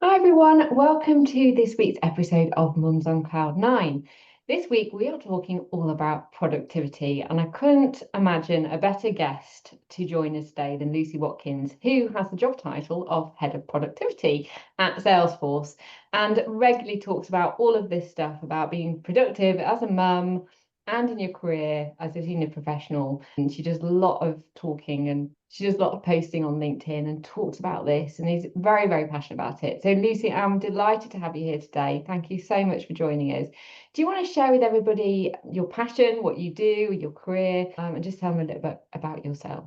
Hi everyone, welcome to this week's episode of Mums on Cloud 9. This week we are talking all about productivity, and I couldn't imagine a better guest to join us today than Lucy Watkins, who has the job title of Head of Productivity at Salesforce and regularly talks about all of this stuff about being productive as a mum and in your career as a senior professional. And she does a lot of talking and she does a lot of posting on LinkedIn and talks about this and is very, very passionate about it. So Lucy, I'm delighted to have you here today. Thank you so much for joining us. Do you want to share with everybody your passion, what you do, your career, and just tell them a little bit about yourself?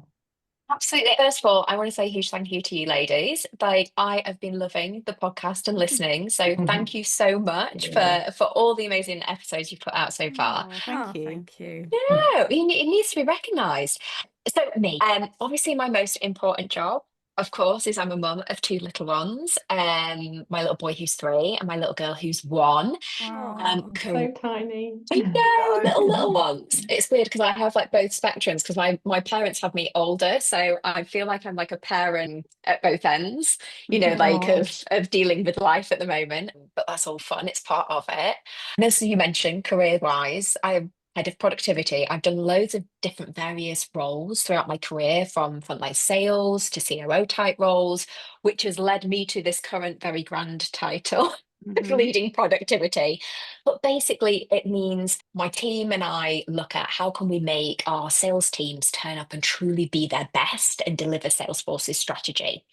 Absolutely. First of all, I want to say a huge thank you to you ladies. Like I have been loving the podcast and listening. So thank you so much for all the amazing episodes you've put out so far. Oh, thank you. Thank you. No, it needs to be recognised. So me, obviously my most important job, of course, is I'm a mum of two little ones. My little boy who's 3 and my little girl who's 1. Wow. So tiny. I know, little ones. It's weird because I have like both spectrums because my parents have me older, so I feel like I'm like a parent at both ends, like Aw. of dealing with life at the moment. But that's all fun. It's part of it. And as you mentioned, career-wise, I'm head of productivity. I've done loads of different various roles throughout my career, from frontline sales to COO type roles, which has led me to this current very grand title of leading productivity. But basically, it means my team and I look at how can we make our sales teams turn up and truly be their best and deliver Salesforce's strategy.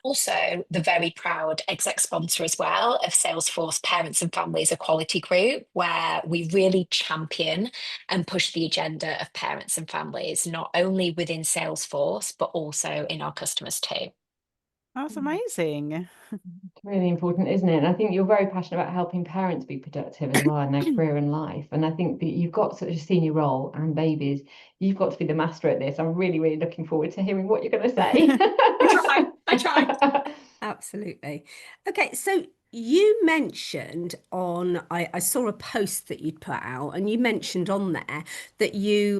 Also, the very proud exec sponsor as well of Salesforce Parents and Families Equality Group, where we really champion and push the agenda of parents and families, not only within Salesforce, but also in our customers too. That's amazing. It's really important, isn't it? And I think you're very passionate about helping parents be productive as well in their career and life. And I think that you've got such a senior role and babies, you've got to be the master at this. I'm really, really looking forward to hearing what you're going to say. I try. Absolutely. Okay, so you mentioned I saw a post that you'd put out, and you mentioned on there that you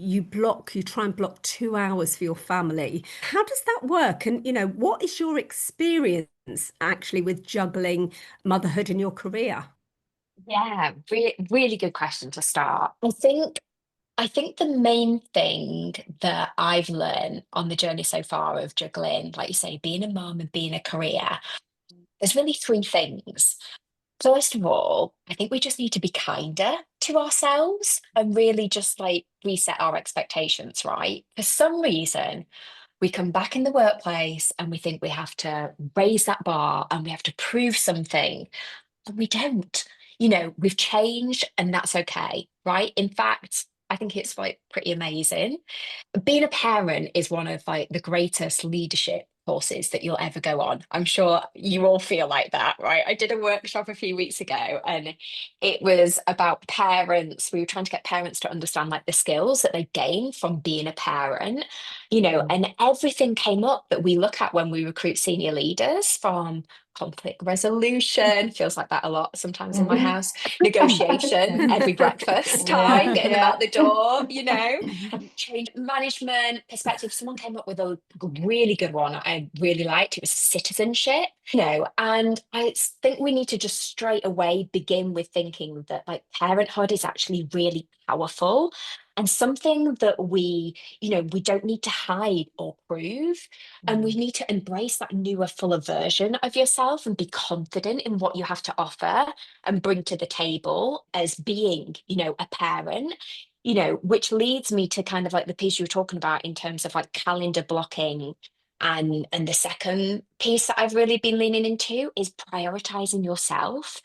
try and block 2 hours for your family. How does that work? And what is your experience actually with juggling motherhood and your career? Yeah, really good question to start. I think the main thing that I've learned on the journey so far of juggling, like you say, being a mum and being a career, there's really 3 things. First of all, I think we just need to be kinder to ourselves and really just like reset our expectations, right? For some reason, we come back in the workplace and we think we have to raise that bar and we have to prove something, and we don't. We've changed and that's okay, right? In fact, I think it's like pretty amazing. Being a parent is one of like the greatest leadership courses that you'll ever go on. I'm sure you all feel like that, right? I did a workshop a few weeks ago and it was about parents. We were trying to get parents to understand like the skills that they gain from being a parent, and everything came up that we look at when we recruit senior leaders, from conflict resolution, feels like that a lot sometimes in my house, negotiation, every breakfast time, getting them out the door, change management perspective. Someone came up with a really good one I really liked. It was citizenship, and I think we need to just straight away begin with thinking that like parenthood is actually really powerful and something that we don't need to hide or prove. And we need to embrace that newer, fuller version of yourself and be confident in what you have to offer and bring to the table as being, a parent, which leads me to kind of like the piece you were talking about in terms of like calendar blocking. And the second piece that I've really been leaning into is prioritizing yourself.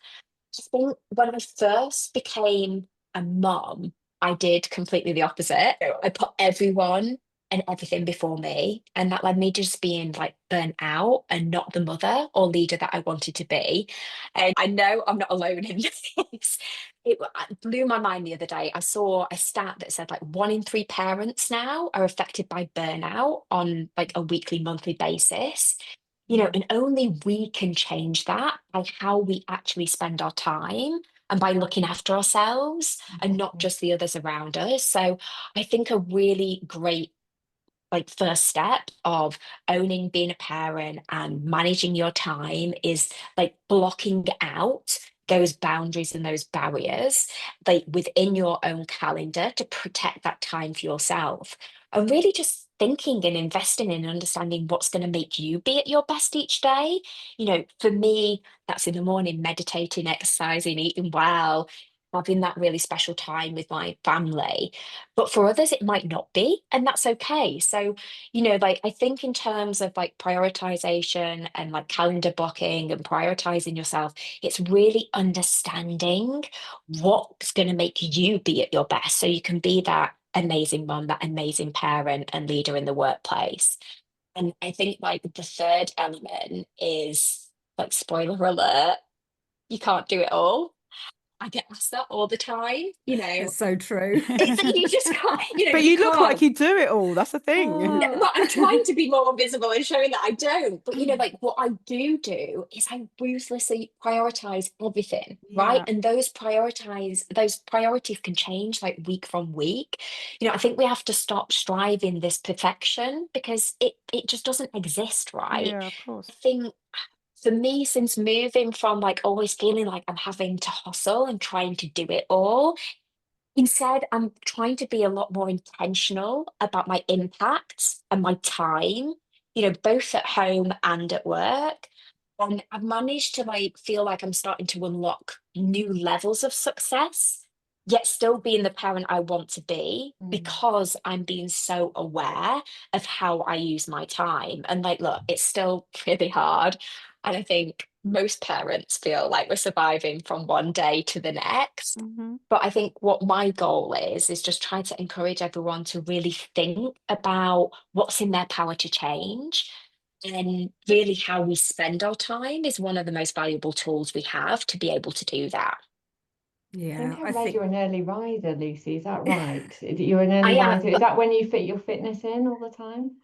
I think when I first became a mom, I did completely the opposite. I put everyone and everything before me. And that led me to just being like burnt out and not the mother or leader that I wanted to be. And I know I'm not alone in this. It blew my mind the other day. I saw a stat that said like 1 in 3 parents now are affected by burnout on like a weekly, monthly basis. And only we can change that by how we actually spend our time and by looking after ourselves and not just the others around us. So I think a really great like first step of owning being a parent and managing your time is like blocking out those boundaries and those barriers like within your own calendar to protect that time for yourself, and really just thinking and investing in understanding what's going to make you be at your best each day. For me, that's in the morning, meditating, exercising, eating well, having that really special time with my family. But for others, it might not be, and that's okay. So, like I think in terms of like prioritization and like calendar blocking and prioritizing yourself, it's really understanding what's going to make you be at your best so you can be that amazing mom, that amazing parent and leader in the workplace. And I think like the third element is like, spoiler alert, you can't do it all. I get asked that all the time. It's so true. It's like you just can't, But you you look like can't. you do it all. That's the thing. Well, I'm trying to be more visible and showing that I don't. But like what I do is I ruthlessly prioritize everything, right? Yeah. And those priorities can change like week from week. I think we have to stop striving this perfection because it just doesn't exist, right? Yeah, of course. I think for me, since moving from like always feeling like I'm having to hustle and trying to do it all, instead, I'm trying to be a lot more intentional about my impact and my time, both at home and at work. And I've managed to like feel like I'm starting to unlock new levels of success, yet still being the parent I want to be because I'm being so aware of how I use my time. And like, look, it's still really hard. And I think most parents feel like we're surviving from one day to the next. Mhm. But I think what my goal is just trying to encourage everyone to really think about what's in their power to change. And really, how we spend our time is one of the most valuable tools we have to be able to do that. I Yeah, think I I read think you're an early riser, Lucy. Is that right? You're an I early am, riser. Is that when you fit your fitness in all the time?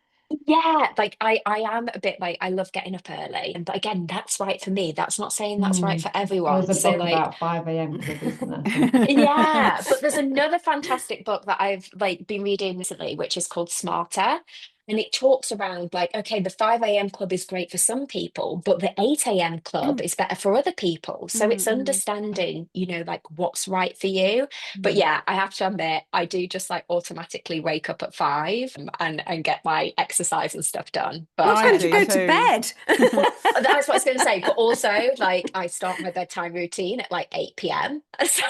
yeah, like I am a bit like I love getting up early. But again, that's right for me. That's not saying that's right for There's everyone. a So book like, about 5 a.m. club, isn't there? Something. yeah, but there's another fantastic book that I've like been reading recently, which is called Smarter. And it talks around like, okay, the 5 a.m. club is great for some people, but the 8 a.m. club is better for other people. So it's understanding, like what's right for you. But yeah, I have to admit, I do just like automatically wake up at 5 and get my exercise and stuff done. But what time do you do go to too. bed? that's what I was going to say. But also, like, I start my bedtime routine at like 8 p.m. So,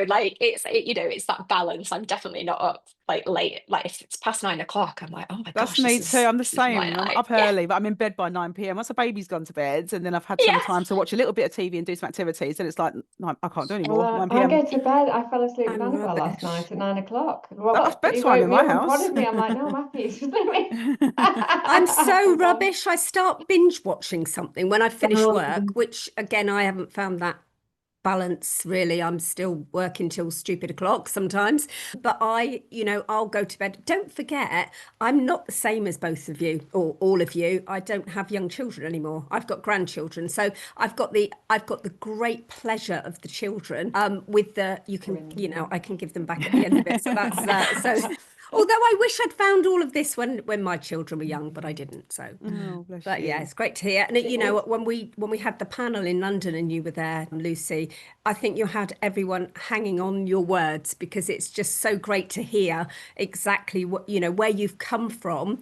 like it's that balance. I'm definitely not up like late. Like if it's past 9 o'clock, I'm like, oh my That's gosh, me this too. I'm the is same. my I'm night. up Yeah, early, but I'm in bed by 9 p.m. Once the baby's gone to bed, and then I've had some yeah. time to watch a little bit of TV and do some activities, and it's like, no, I can't do Well, anymore. 9 I p.m. go to bed. I fell asleep with I'm Annabelle last rubbish. night at 9 o'clock. Well, That's he bedtime woke in me my up and house. prodded me. I'm like, no, I'm happy. It's just me. I'm so I'm gone. rubbish. I start binge watching something when I finish work, which again, I haven't found that balance really. I'm still working till stupid o'clock sometimes, but I'll go to bed. Don't forget, I'm not the same as both of you or all of you. I don't have young children anymore. I've got grandchildren, so I've got the great pleasure of the children. With the I can give them back at the end of it. So that's so. Although I wish I'd found all of this when my children were young, but I didn't. So, Oh, bless but yeah, you. it's great to hear. And when we had the panel in London and you were there, Lucy, I think you had everyone hanging on your words because it's just so great to hear exactly what where you've come from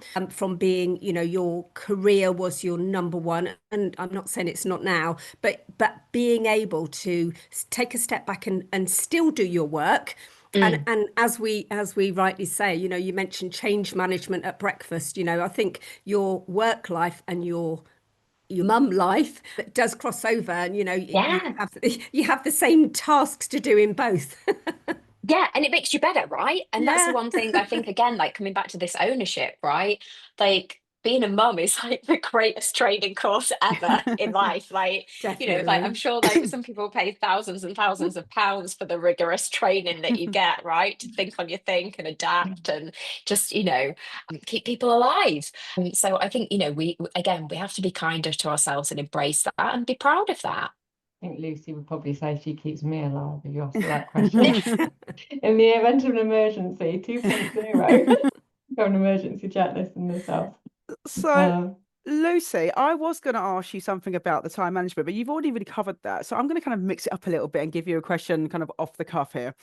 being your career was your number one, and I'm not saying it's not now, but being able to take a step back and still do your work. And as we rightly say, you mentioned change management at breakfast. I think your work life and your mum life does cross over, and Yeah. you have the same tasks to do in both. Yeah, and it makes you better, right? And that's the Yeah. one thing I think, again, like coming back to this ownership, right? Like being a mum is like the greatest training course ever in life. Like, like I'm Definitely. sure like some people pay thousands and thousands of pounds for the rigorous training that you get, right? To think on your think and adapt and just, keep people alive. So I think, we have to be kinder to ourselves and embrace that and be proud of that. I think Lucy would probably say she keeps me alive if you ask her that question. In the event of an emergency, 2.0. Got an emergency checklist in themselves. So, Lucy, I was going to ask you something about the time management, but you've already really covered that. So I'm going to kind of mix it up a little bit and give you a question kind of off the cuff here.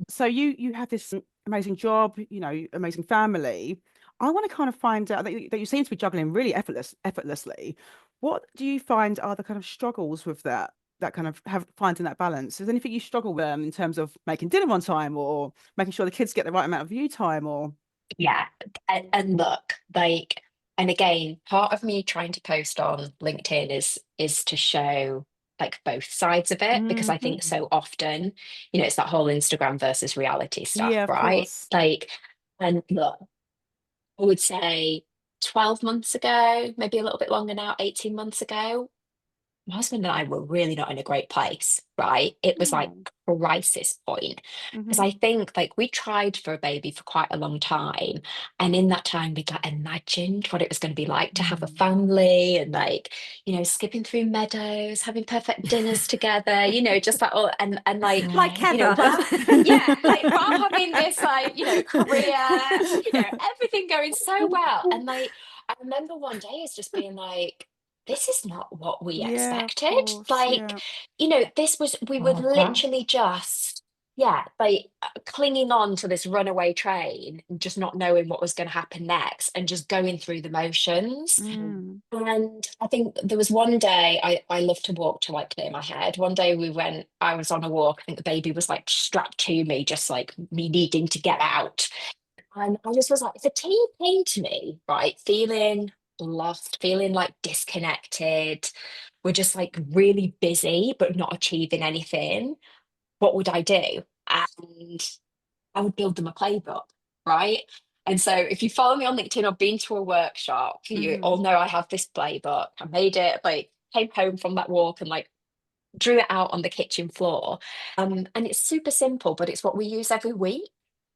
So you have this amazing job, amazing family. I want to kind of find out that you seem to be juggling really effortlessly. What do you find are the kind of struggles with that kind of finding that balance? Is there anything you struggle with in terms of making dinner on time or making sure the kids get the right amount of you time or? Yeah. And look, like, and again, part of me trying to post on LinkedIn is to show like both sides of it, because I think so often, it's that whole Instagram versus reality stuff, Yeah, of right? course. Like, and look, I would say 12 months ago, maybe a little bit longer now, 18 months ago, my husband and I were really not in a great place, right? It was like Oh. crisis point. Because Mhm. I think like we tried for a baby for quite a long time. And in that time, we'd like imagined what it was going to be like to have a family and like, skipping through meadows, having perfect dinners together, just like all and like, Like Heather. yeah, like while having this like, career, everything going so well. And like I remember one day it's just being like, this is not what we Yeah, of expected. course. Like, Yeah. we were Oh, crash. literally just, yeah, like clinging on to this runaway train, and just not knowing what was going to happen next and just going through the motions. Mm. And I think there was one day I love to walk to like clear my head. One day I was on a walk. I think the baby was like strapped to me, just like me needing to get out. And I just was like, if a teen came to me, right, feeling lost, feeling like disconnected, we're just like really busy, but not achieving anything, what would I do? And I would build them a playbook, right? And so if you follow me on LinkedIn or been to a workshop, you all Mhm. know I have this playbook. I made it, like, came home from that walk and like drew it out on the kitchen floor. And it's super simple, but it's what we use every week.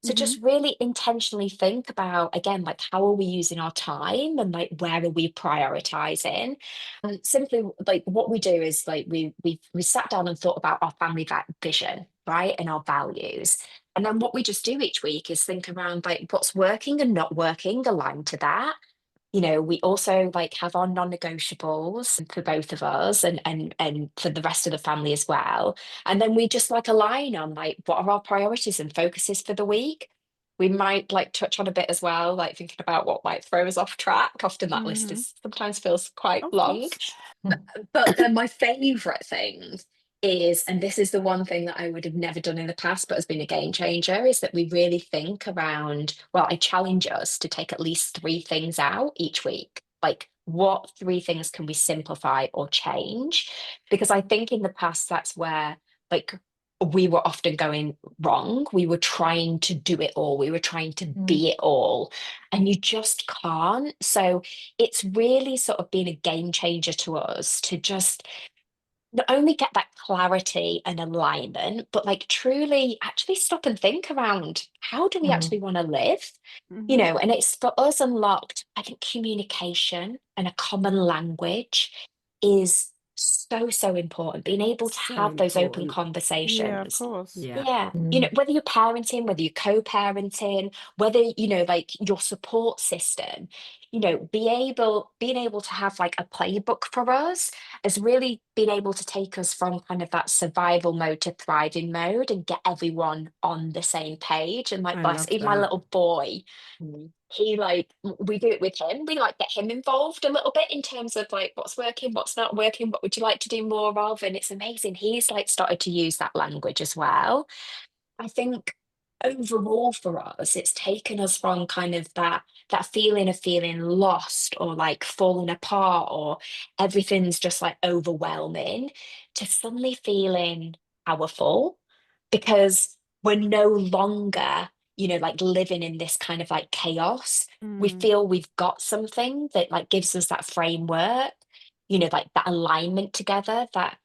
So Mhm. just really intentionally think about, again, like how are we using our time and like where are we prioritizing? And simply like what we do is like we sat down and thought about our family vision, right? And our values. And then what we just do each week is think around like what's working and not working aligned to that. We also like have our non-negotiables for both of us and for the rest of the family as well. And then we just like align on like what are our priorities and focuses for the week. We might like touch on a bit as well, like thinking about what might throw us off track. Often that list Mhm. is sometimes feels quite Of long. course. But then my favorite thing is, and this is the one thing that I would have never done in the past, but has been a game changer, is that we really think around, well, I challenge us to take at least three things out each week. Like, what three things can we simplify or change? Because I think in the past, that's where, like, we were often going wrong. We were trying to do it all. We were trying to be it all. And you just can't. So it's really sort of been a game changer to us to just not only get that clarity and alignment, but like truly actually stop and think around how do we actually want to live? Mhm. And it's for us unlocked, I think communication and a common language is so, so important. Being able to So have those open important. Yeah, of conversations. course. Yeah. Yeah, whether you're parenting, whether you're co-parenting, whether, like your support system, being able to have like a playbook for us has really been able to take us from kind of that survival mode to thriving mode and get everyone on the same page. And like I bless love even my that. little boy, he like we do it with him. We like get him involved a little bit in terms of like what's working, what's not working, what would you like to do more of? And it's amazing. He's like started to use that language as well. I think overall for us, it's taken us from kind of that feeling of feeling lost or like falling apart or everything's just like overwhelming to suddenly feeling powerful because we're no longer, like living in this kind of like chaos. We Mm. feel we've got something that like gives us that framework, like that alignment together, that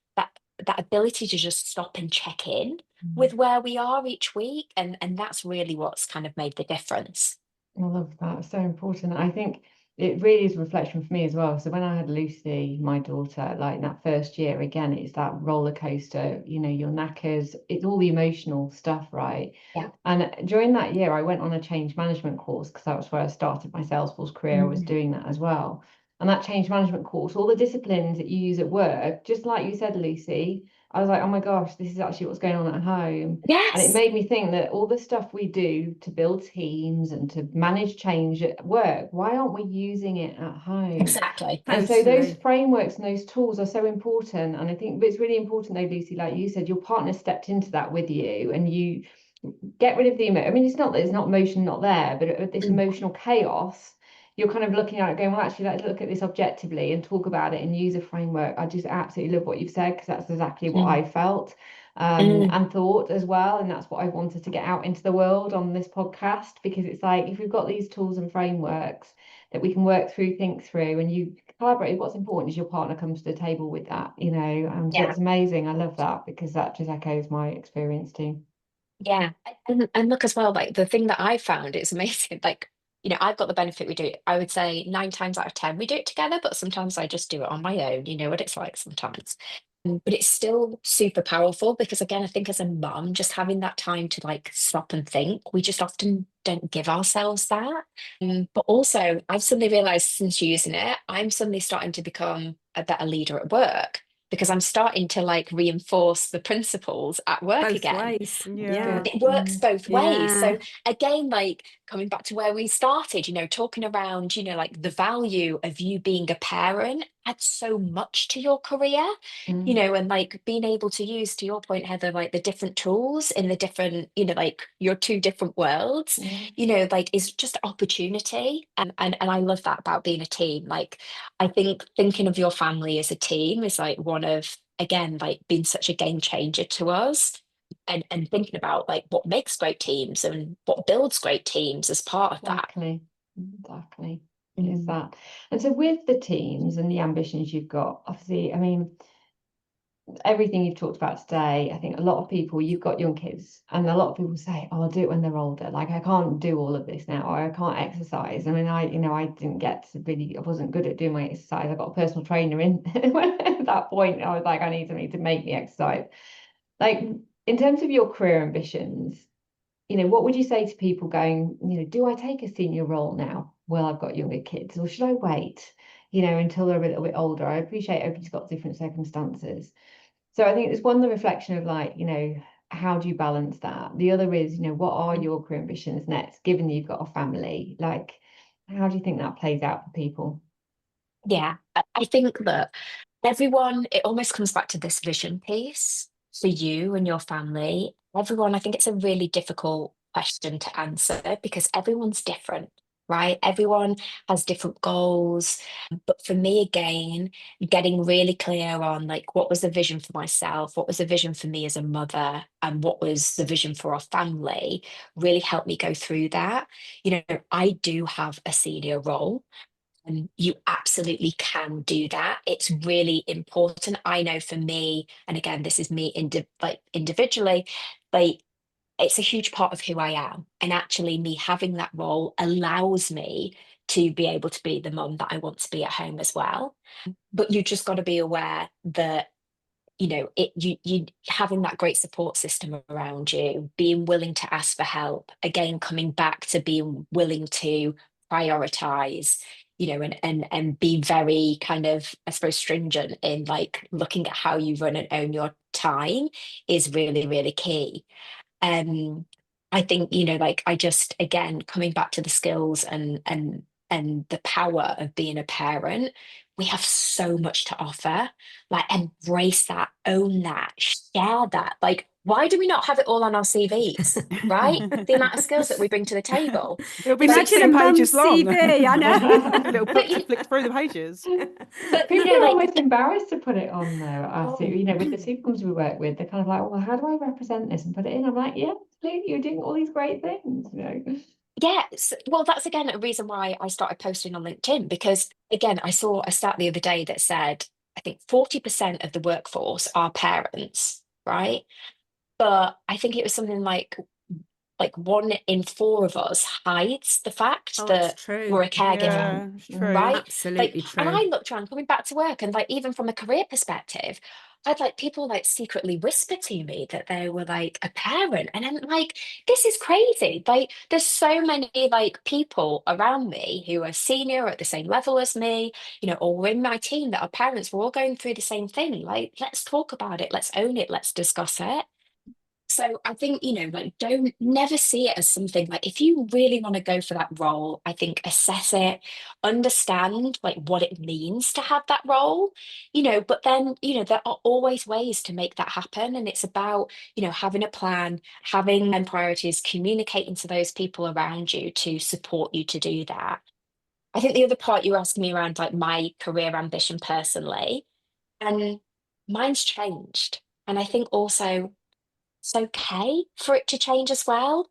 ability to just stop and check in with where we are each week, and that's really what's kind of made the difference. I love that. So important. I think it really is a reflection for me as well. So when I had Lucy, my daughter, like in that first year, again, it's that roller coaster, your knackers, it's all the emotional stuff, right? Yeah. And during that year, I went on a change management course because that was where I started my Salesforce career. I was doing that as well. And that change management course, all the disciplines that you use at work, just like you said, Lucy, I was like, oh my gosh, this is actually what's going on at home. And it Yes, made me think that all the stuff we do to build teams and to manage change at work, why aren't we using it at home? exactly. And so those Totally. frameworks and those tools are so important. And I think it's really important though, Lucy, like you said, your partner stepped into that with you and you get rid of the I mean, it's not that it's not emotion not there, but this emotional chaos, you're kind of looking at it going, well, actually, let's look at this objectively and talk about it and use a framework. I just absolutely love what you've said because that's exactly what I felt and thought as well. And that's what I wanted to get out into the world on this podcast, because it's like, if we've got these tools and frameworks that we can work through, think through, and you collaborate, what's important is your partner comes to the table with that, and so Yeah. it's amazing. I love that because that just echoes my experience too. Yeah. And look as well, like the thing that I found is amazing. Like, I've got the benefit we do it. I would say 9 times out of 10 we do it together, but sometimes I just do it on my own. You know what it's like sometimes. But it's still super powerful because again, I think as a mum, just having that time to like stop and think, we just often don't give ourselves that. But also, I've suddenly realized since using it, I'm suddenly starting to become a better leader at work because I'm starting to like reinforce the principles at work Both again. ways. Yeah. Yeah. It works both ways. Yeah. So again, like coming back to where we started, talking around, like the value of you being a parent adds so much to your career, and like being able to use, to your point, Heather, like the different tools in the different, like your two different worlds, like is just opportunity. And I love that about being a team. Like I think thinking of your family as a team is like one of, again, like being such a game changer to us and thinking about like what makes great teams and what builds great teams as part of that. Exactly. Is that. And so with the teams and the ambitions you've got, obviously, I mean, everything you've talked about today, I think a lot of people, you've got young kids, and a lot of people say, oh, I'll do it when they're older. Like, I can't do all of this now, or I can't exercise. I mean, I didn't get to really, I wasn't good at doing my exercise. I got a personal trainer in at that point. I was like, I need somebody to make me exercise. Like, in terms of your career ambitions, what would you say to people going, do I take a senior role now? Well, I've got younger kids, or should I wait, until they're a little bit older? I appreciate everybody's got different circumstances. So I think it's one, the reflection of like, how do you balance that? The other is, what are your career ambitions next, given you've got a family? Like, how do you think that plays out for people? Yeah, I think that everyone, it almost comes back to this vision piece for you and your family. Everyone, I think it's a really difficult question to answer because everyone's different, right? Everyone has different goals. But for me, again, getting really clear on like what was the vision for myself, what was the vision for me as a mother, and what was the vision for our family really helped me go through that. I do have a senior role. And you absolutely can do that. It's really important. I know for me, and again, this is me individually, like it's a huge part of who I am. And actually, me having that role allows me to be able to be the mum that I want to be at home as well. But you just got to be aware that you having that great support system around you, being willing to ask for help, again coming back to being willing to prioritize, and be very kind of, I suppose, stringent in like looking at how you run and own your time is really, really key. um I think, like I just, again, coming back to the skills and the power of being a parent, we have so much to offer. Like embrace that, own that, share that. Like, why do we not have it all on our CVs? Right? The amount of skills that we bring to the table. It'll be like Imagine a 10 mum's pages long. CV, I know. Little book to flick through the pages. But People are like almost embarrassed to put it on though. I see, oh, with the supercoms we work with, they're kind of like, well, how do I represent this and put it in? I'm like, yeah, absolutely, you're doing all these great things. yes, well, that's again a reason why I started posting on LinkedIn because again, I saw a stat the other day that said I think 40% of the workforce are parents, right? But I think it was something like like 1 in 4 of us hides the fact Oh, that it's true. we're a caregiver. Yeah, it's true. Right? Like, Absolutely and I true. looked around coming back to work, and like, even from a career perspective, I'd like people like secretly whisper to me that they were like a parent. And I'm like, this is crazy. Like, there's so many like people around me who are senior or at the same level as me, or in my team that are parents. We're all going through the same thing. Like, let's talk about it, let's own it, let's discuss it. So I think, like, don't never see it as something like, if you really want to go for that role, I think assess it, understand like what it means to have that role, but then, there are always ways to make that happen. And it's about, having a plan, having priorities, communicating to those people around you to support you to do that. I think the other part you asked me around like my career ambition personally, and mine's changed. And I think also it's okay for it to change as well.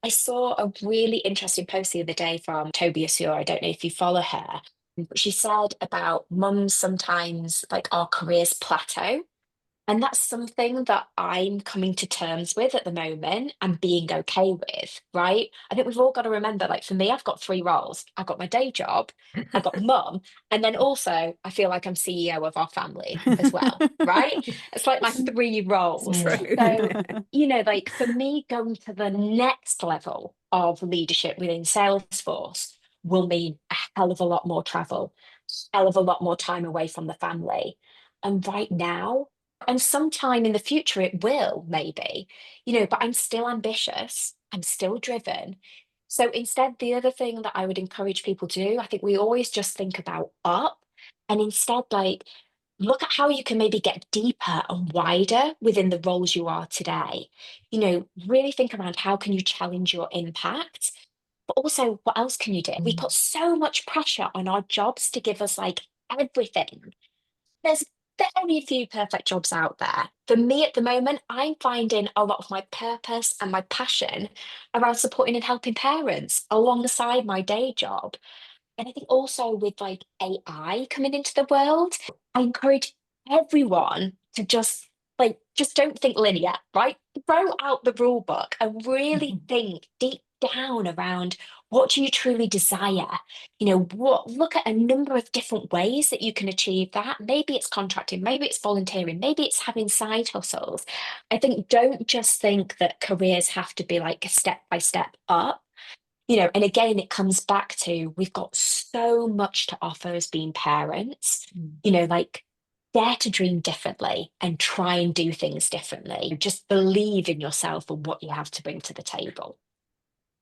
I saw a really interesting post the other day from Toby Asur. I don't know if you follow her, but she said about mums sometimes like our careers plateau. And that's something that I'm coming to terms with at the moment and being okay with, right? I think we've all got to remember, like for me, I've got 3 roles. I've got my day job, I've got mum, and then also I feel like I'm CEO of our family as well, right? It's like my 3 roles. True. So, like for me, going to the next level of leadership within Salesforce will mean a hell of a lot more travel, hell of a lot more time away from the family. And right now, and sometime in the future, it will, maybe, but I'm still ambitious. I'm still driven. So instead, the other thing that I would encourage people to do, I think we always just think about up, and instead, like, look at how you can maybe get deeper and wider within the roles you are today. Really think around how can you challenge your impact, but also what else can you do? We put so much pressure on our jobs to give us like everything. There's very few perfect jobs out there. For me at the moment, I'm finding a lot of my purpose and my passion around supporting and helping parents alongside my day job. And I think also with like AI coming into the world, I encourage everyone to just don't think linear, right? Throw out the rule book and really think deep down around what do you truly desire? Look at a number of different ways that you can achieve that. Maybe it's contracting, maybe it's volunteering, maybe it's having side hustles. I think don't just think that careers have to be like a step by step up. And again, it comes back to we've got so much to offer as being parents, like dare to dream differently and try and do things differently. Just believe in yourself and what you have to bring to the table.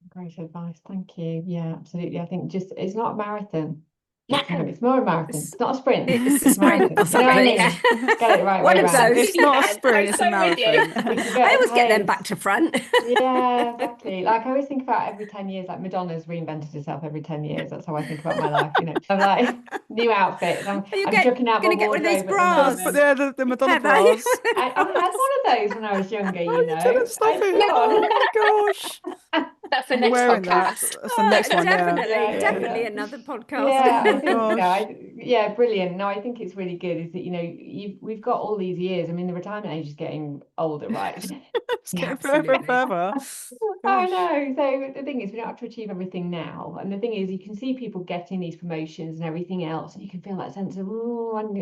Great advice, thank you. Yeah, absolutely. I think just it's not a marathon. No, It's more a marathon. It's not a sprint. It's a sprint marathon. or You know what I something, mean? yeah. Get it the right One way of round. those. It's not a Yeah, sprint, I'm it's so a with you. marathon. We can go I at always get them pace. back to front. Yeah, exactly. Like I always think about every 10 years, like Madonna's reinvented herself every 10 years. That's how I think about my life. I'm like new outfits. I'm Are you chucking out my going to get one of those wardrobe at the bras? But moment. they're the Madonna Have I? bras. I had one of those when I was younger, Oh, you didn't stop I it. put on. Oh my gosh. That's the I'm next wearing that. podcast. That's the next one, yeah. Definitely, Yeah. definitely another podcast. Yeah, Oh I my think gosh. yeah, brilliant. No, I think it's really good. Is that we've got all these years. I mean, the retirement age is getting older, right? It's Yeah, getting further and absolutely. further. I Gosh. know. So the thing is, we don't have to achieve everything now. And the thing is, you can see people getting these promotions and everything else, and you can feel that sense of, oh, and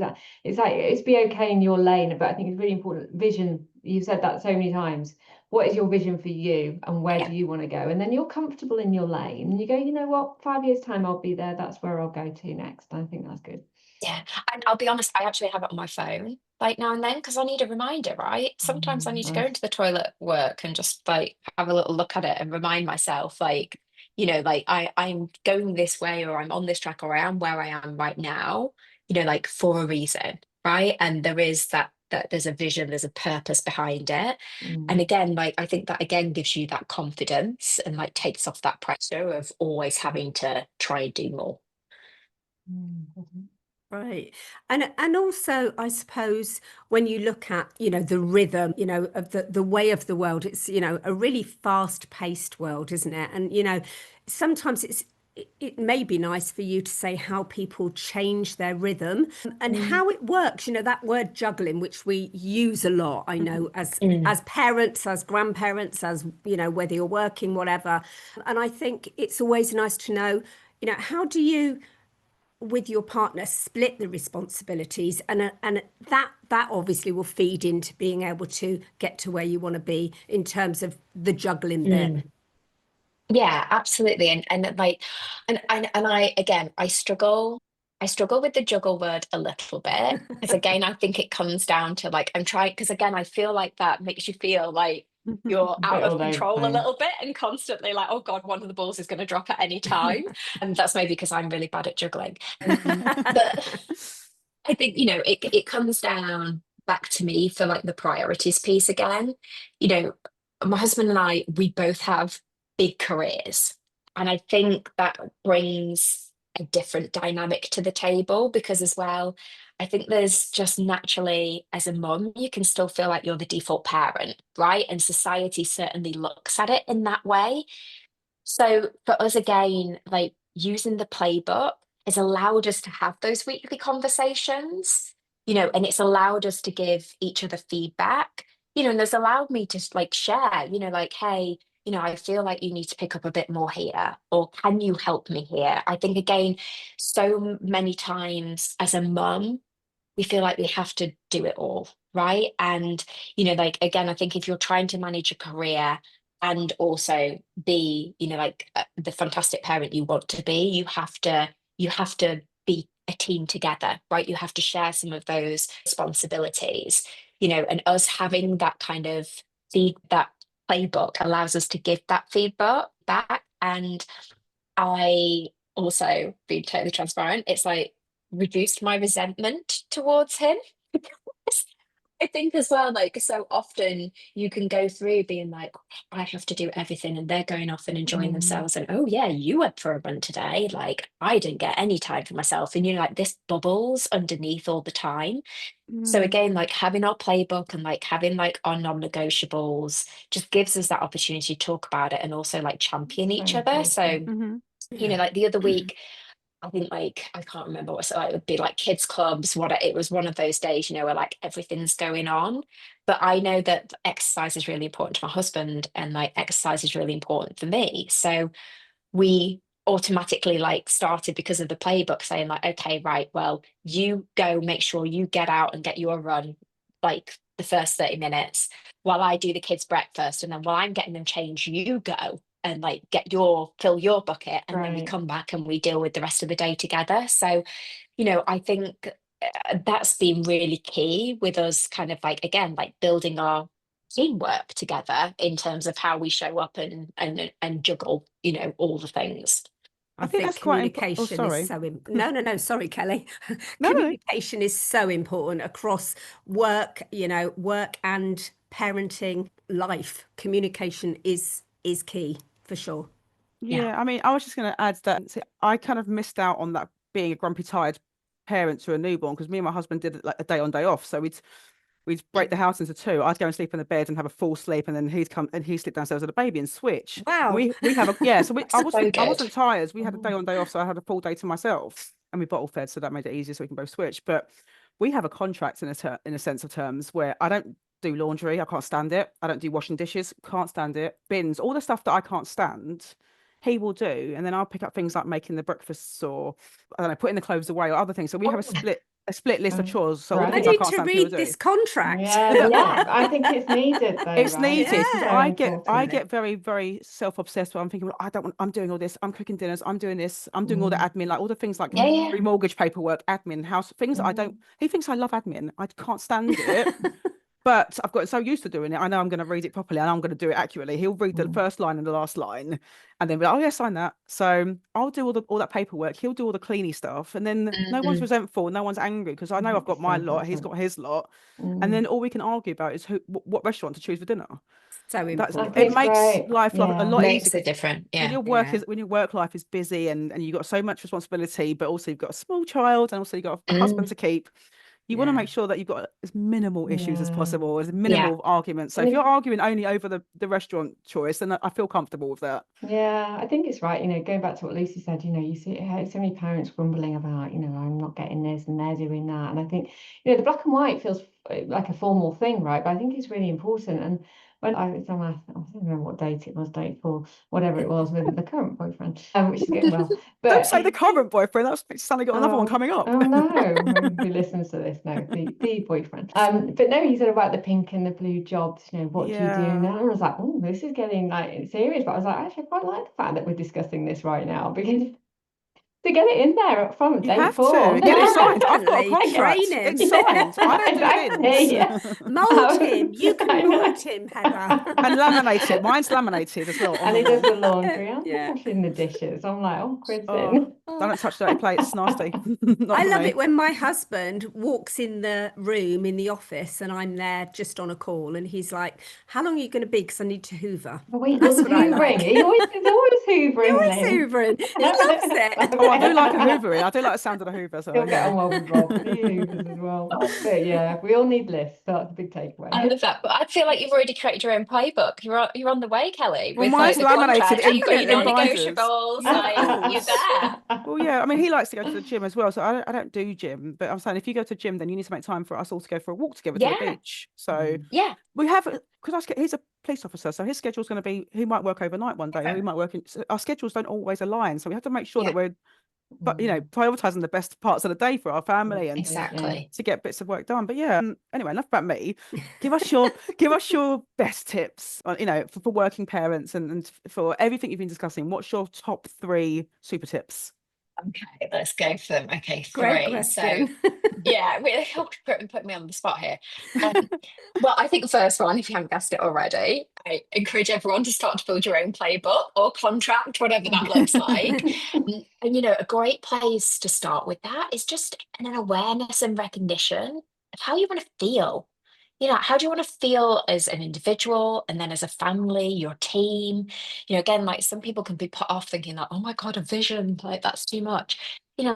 that it's like it's be okay in your lane. But I think it's really important. Vision. You've said that so many times. What is your vision for you, and where Yeah. do you want to go? And then you're comfortable in your lane, and you go, you know what? 5 years time, I'll be there. That's where I'll go to next. I think that's good. Yeah, and I'll be honest, I actually have it on my phone like now and then because I need a reminder, right? Sometimes I need to go Nice. into the toilet at work and just like have a little look at it and remind myself, like, like I'm going this way or I'm on this track or I am where I am right now, like for a reason, right? And there is that there's a vision, there's a purpose behind it. And again, like I think that again gives you that confidence and like takes off that pressure of always having to try and do more. Right. And also I suppose when you look at, the rhythm, of the way of the world, it's, a really fast-paced world, isn't it? And, sometimes it may be nice for you to say how people change their rhythm and how it works. You know, that word juggling, which we use a lot, I know, as parents, as grandparents, as, you know, whether you're working, whatever. And I think it's always nice to know, you know, how do you, with your partner, split the responsibilities, and that obviously will feed into being able to get to where you want to be in terms of the juggling bit. Yeah, absolutely. And like, and I, again, I struggle with the juggle word a little bit, because again, I think it comes down to like, I'm trying, because again, I feel like that makes you feel like you're A out bit of all over the control a place. little bit, and constantly like, oh God, one of the balls is going to drop at any time. And that's maybe because I'm really bad at juggling. But I think, you know, it comes down back to me for like the priorities piece again. You know, my husband and I, we both have big careers. And I think that brings a different dynamic to the table, because as well, I think there's just naturally, as a mum, you can still feel like you're the default parent, right? And society certainly looks at it in that way. So for us, again, like using the playbook has allowed us to have those weekly conversations, you know, and it's allowed us to give each other feedback, you know, and there's allowed me to like share, you know, like, hey, you know, I feel like you need to pick up a bit more here, or can you help me here? I think again, so many times as a mum, we feel like we have to do it all, right? And, you know, like, again, I think if you're trying to manage a career and also be, you know, like the fantastic parent you want to be, you have to be a team together, right? You have to share some of those responsibilities, you know, and us having that kind of that playbook allows us to give that feedback back. And I also, being totally transparent, it's like reduced my resentment towards him. I think as well, like so often you can go through being like, I have to do everything, and they're going off and enjoying themselves. And oh yeah, you went for a run today. Like I didn't get any time for myself. And you know, like this bubbles underneath all the time. So again, like having our playbook and like having like our non-negotiables just gives us that opportunity to talk about it and also like champion each So other. So, important. you know, like the other week, I think like I can't remember what, so it would be like kids clubs, what it was one of those days, you know, where like everything's going on. But I know that exercise is really important to my husband, and like exercise is really important for me. So we automatically like started, because of the playbook, saying like, okay, right, well, you go make sure you get out and get your run like the first 30 minutes while I do the kids breakfast, and then while I'm getting them changed, you go and like fill your bucket, and then we Right. come back and we deal with the rest of the day together. So, you know, I think that's been really key with us kind of like, again, like building our teamwork together in terms of how we show up and juggle, you know, all the things. I I think think that's quite important. Oh, communication is sorry. so no, sorry, Kelly. No, no. Communication is so important across work, you know, work and parenting life. Communication is key for sure. Yeah. Yeah, I mean, I was just going to add that I kind of missed out on that, being a grumpy, tired parent to a newborn, because me and my husband did it like a day on, day off. So we'd break the house into two. I'd go and sleep in the bed and have a full sleep, and then he'd sleep downstairs with the baby and switch. Wow. We have a yeah. So I So wasn't good. tired. We had a day on, day off, so I had a full day to myself, and we bottle fed, so that made it easier so we can both switch. But we have a contract in a sense of terms where I don't do laundry. I can't stand it. I don't do washing dishes. Can't stand it. Bins, all the stuff that I can't stand, he will do, and then I'll pick up things like making the breakfasts, or I don't know, putting the clothes away, or other things. So we have a split list of chores. So all the I Right. things I need can't to stand, he will read do. this contract. Yeah, But Yeah. I think it's needed though, it's right? needed, because So I important. get very, very self-obsessed where I'm thinking, well, I don't want, I'm doing all this, I'm cooking dinners, I'm doing this, I'm doing all the admin, like all the things like Yeah, yeah. remortgage paperwork, admin, house things that I don't. He thinks I love admin. I can't stand it. But I've gotten so used to doing it. I know I'm going to read it properly and I'm going to do it accurately. He'll read the first line and the last line, and then be like, oh yeah, sign that. So I'll do all that paperwork. He'll do all the cleany stuff, and then no one's resentful, no one's angry, because I know I've got It's so my lot, he's important. got his lot, and then all we can argue about is what restaurant to choose for dinner. So That's important. it It's makes great. life a Yeah. lot easier, Makes it 'cause different. when Yeah. when your work life is busy and you've got so much responsibility, but also you've got a small child, and also you've got a husband to keep. You want to Yeah. make sure that you've got as minimal issues as Yeah. possible, as Yeah. minimal arguments. So And if if you're arguing only over the restaurant choice, then I feel comfortable with that. Yeah, I think it's right. Going back to what Lucy said, you see so many parents grumbling about, I'm not getting this and they're doing that. And I think, the black and white feels like a formal thing, right? But I think it's really important. And when I was on I don't remember what date it was, date for whatever it was with the current boyfriend, which is going well. Don't But say the current boyfriend. That's suddenly got another one coming up. oh no, who listens to this? No, the boyfriend. But no, he said about the pink and the blue jobs. What do you do Yeah. now? And I was like, oh, this is getting like serious. But I was like, actually, I quite like the fact that we're discussing this right now because to get it in there up front, You date have four. to get it signed. I've got a Definitely. contract. Train him. It's signed. I don't do Exactly, yeah. bins. Mold him. You I can know. mold him, Heather. And laminate it. Mine's laminated as well on And the he does wall. the laundry and Yeah. washing the dishes. I'm like, oh, quids Oh, in. don't touch dirty plates. It's nasty. Not I for love me. it when my husband walks in the room in the office and I'm there just on a call and he's like, how long are you going to be? Because I need to hoover. But he That's does what I hoovering. like. He's always hoovering, Always Lynn. hoovering. He loves it. Oh, I do like a hoovering. I do like the sound of the hoover. So He'll get on yeah. well with Rob. He hoovers as well. But yeah, we all need lists. So that's a big I takeaway. love that, but I feel like you've already created your own playbook. You're on the way, Kelly. Well, With mine's the laminated contract, you've got your in binders. non-negotiables. Yeah, of Like you're course. there. Well, yeah. I mean, he likes to go to the gym as well. So I don't do gym, but I'm saying if you go to gym, then you need to make time for us all to go for a walk together to the Yeah, beach. So yeah. we have, because he's a police officer, so his schedule's going to be, he might work overnight one day, or he might work so our schedules don't always align. So we have to make sure that we're, but prioritizing the best parts of the day for our family and Exactly. to get bits of work done. But yeah, anyway, enough about me. Give us your best tips on, for working parents and for everything you've been discussing. What's your top 3 super tips? Okay, let's go for them. Okay, Great 3. So question. yeah, really put me on the spot here. Well, I think the first one, if you haven't guessed it already, I encourage everyone to start to build your own playbook or contract, whatever that looks like. And a great place to start with that is just an awareness and recognition of how you want to feel. How do you want to feel as an individual and then as a family, your team? Again, like some people can be put off thinking like, oh my God, a vision, like that's too much.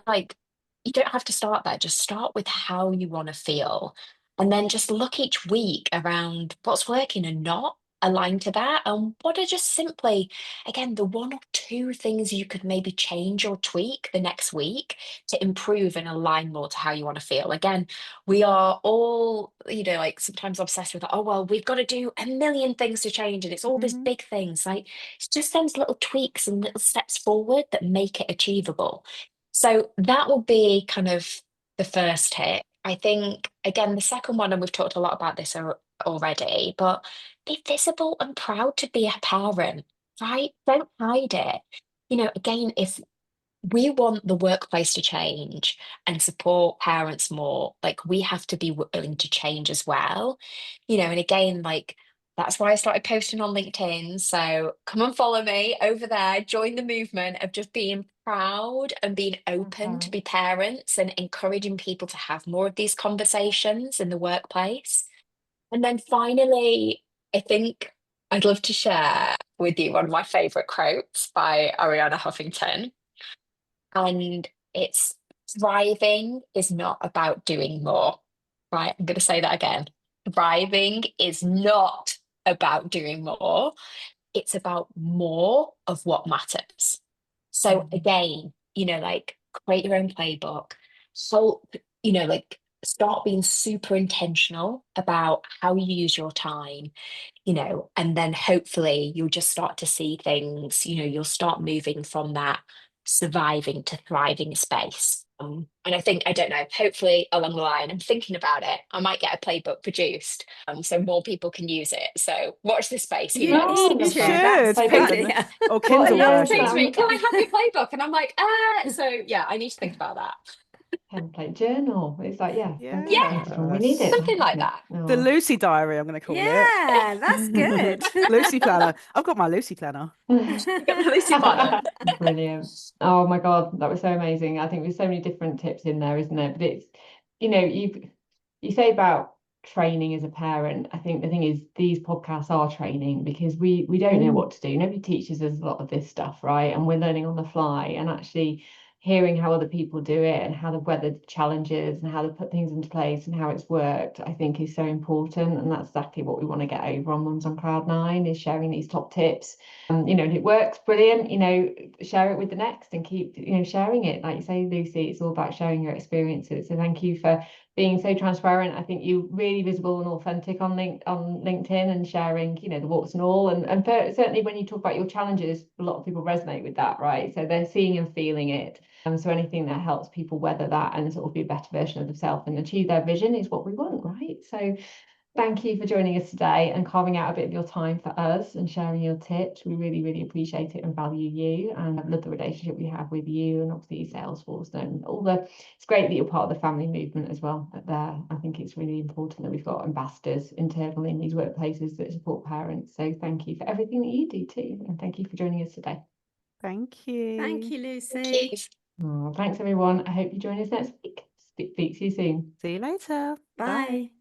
Like you don't have to start there. Just start with how you want to feel. And then just look each week around what's working and not aligned to that. And what are just simply, again, the 1 or 2 things you could maybe change or tweak the next week to improve and align more to how you want to feel. Again, we are all, like sometimes obsessed with, oh, well, we've got to do a million things to change. And it's all these big things. Like it's just those little tweaks and little steps forward that make it achievable. So that will be kind of the first tip. I think, again, the second one, and we've talked a lot about this already, but be visible and proud to be a parent, right? Don't hide it. Again, if we want the workplace to change and support parents more, like we have to be willing to change as well. And again, like that's why I started posting on LinkedIn. So come and follow me over there, join the movement of just being proud and being open to be parents and encouraging people to have more of these conversations in the workplace. And then finally, I think I'd love to share with you one of my favorite quotes by Ariana Huffington. And it's thriving is not about doing more, right? I'm going to say that again. Thriving is not about doing more. It's about more of what matters. So again, like create your own playbook. So, like start being super intentional about how you use your time, and then hopefully you'll just start to see things, you'll start moving from that surviving to thriving space. And I think, I don't know, hopefully along the line, I'm thinking about it. I might get a playbook produced so more people can use it. So watch this space. Who You knows? need You to. should. That's a good Kindle idea. or Kindle Everyone version. says to me, can I have your playbook? And I'm like, so yeah, I need to think about that. Template journal. It's like, Yeah. beautiful. We need it. Something like that. The Lucy Diary, I'm going to call it. Yeah, that's good. Lucy Planner. I've got my Lucy Planner. Lucy Planner. Brilliant. Oh my God, that was so amazing. I think there's so many different tips in there, isn't there? But it's, you say about training as a parent. I think the thing is these podcasts are training because we don't know what to do. Nobody teaches us a lot of this stuff, right? And we're learning on the fly. And actually, hearing how other people do it and how they've weathered challenges and how they put things into place and how it's worked, I think is so important. And that's exactly what we want to get over on Mums on Cloud 9, is sharing these top tips. You know, if it works, brilliant, you know, share it with the next and keep, you know, sharing it. Like you say, Lucy, it's all about sharing your experiences. So thank you for being so transparent. I think you're really visible and authentic on LinkedIn and sharing, you know, the warts and all. And certainly when you talk about your challenges, a lot of people resonate with that, right? So they're seeing and feeling it. So anything that helps people weather that and sort of be a better version of themselves and achieve their vision is what we want, right? So thank you for joining us today and carving out a bit of your time for us and sharing your tips. We really, really appreciate it and value you, and I love the relationship we have with you and obviously Salesforce and all the, it's great that you're part of the family movement as well there. I think it's really important that we've got ambassadors internally in these workplaces that support parents. So thank you for everything that you do too. And thank you for joining us today. Thank you. Thank you, Lucy. Thank you. Oh, thanks everyone. I hope you join us next week. Speak to you soon. See you later. Bye.